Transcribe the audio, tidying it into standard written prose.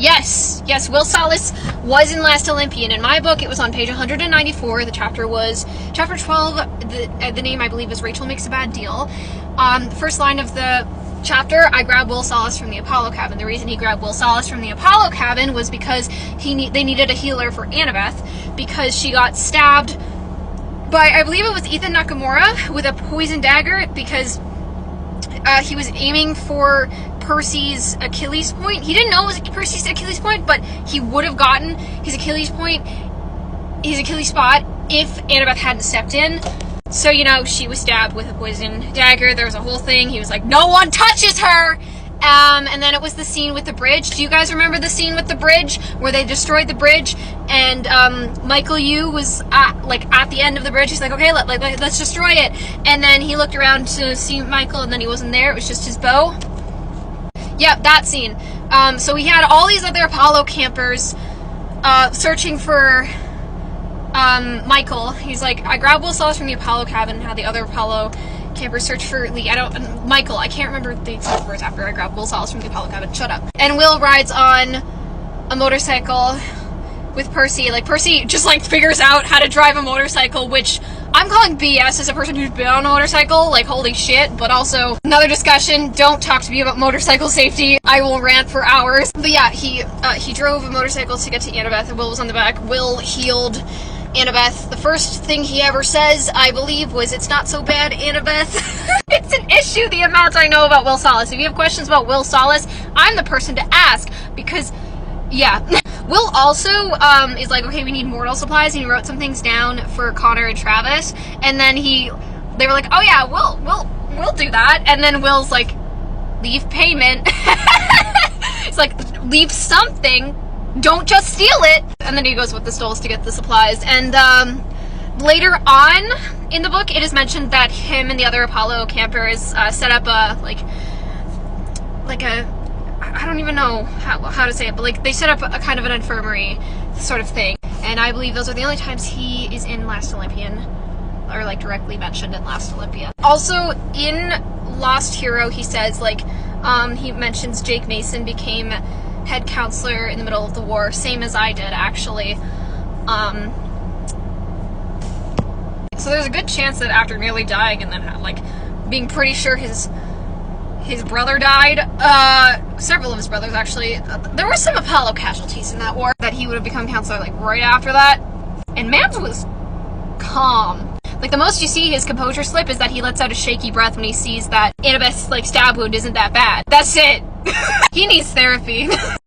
Yes, Will Solace was in Last Olympian. In my book, it was on page 194. The chapter was chapter 12. The name, I believe, is Rachel Makes a Bad Deal. The first line of the chapter, I grabbed Will Solace from the Apollo cabin. The reason he grabbed Will Solace from the Apollo cabin was because they needed a healer for Annabeth, because she got stabbed by, I believe it was Ethan Nakamura, with a poison dagger, because he was aiming for Percy's Achilles point. He didn't know it was Percy's Achilles point, but he would have gotten his Achilles spot if Annabeth hadn't stepped in. So, she was stabbed with a poison dagger. There was a whole thing. He was like, no one touches her! And then it was the scene with the bridge. Do you guys remember the scene with the bridge where they destroyed the bridge and Michael Yu was at the end of the bridge? He's like, okay, let's destroy it. And then he looked around to see Michael, and then he wasn't there. It was just his bow. Yep, that scene. So he had all these other Apollo campers searching for Michael. He's like, I grabbed Will Solace from the Apollo cabin and had the other Apollo campers search for Michael. I can't remember the exact words after I grabbed Will Solace from the Apollo cabin. Shut up. And Will rides on a motorcycle with Percy. Percy just figures out how to drive a motorcycle, which I'm calling BS as a person who's been on a motorcycle. Holy shit. But also, another discussion. Don't talk to me about motorcycle safety. I will rant for hours. But yeah, he drove a motorcycle to get to Annabeth, and Will was on the back. Will healed Annabeth. The first thing he ever says, I believe, was, "It's not so bad, Annabeth." It's an issue, the amount I know about Will Solace. If you have questions about Will Solace, I'm the person to ask, because, yeah. Will also is like, okay, we need mortal supplies, and he wrote some things down for Connor and Travis, and then they were like, oh yeah, we'll do that, and then Will's like, leave payment. It's like, leave something, don't just steal it. And then he goes with the Stoles to get the supplies. And later on in the book, it is mentioned that him and the other Apollo campers set up I don't even know how to say it, but they set up a kind of an infirmary sort of thing. And I believe those are the only times he is in Last Olympian, or directly mentioned in Last Olympia. Also in Lost Hero, he says he mentions Jake Mason became head counselor in the middle of the war, same as I did, actually. So there's a good chance that after nearly dying and then being pretty sure his brother died, several of his brothers actually, there were some Apollo casualties in that war, that he would have become counselor right after that. And Mans was calm. The most you see his composure slip is that he lets out a shaky breath when he sees that Annabeth's stab wound isn't that bad. That's it. He needs therapy.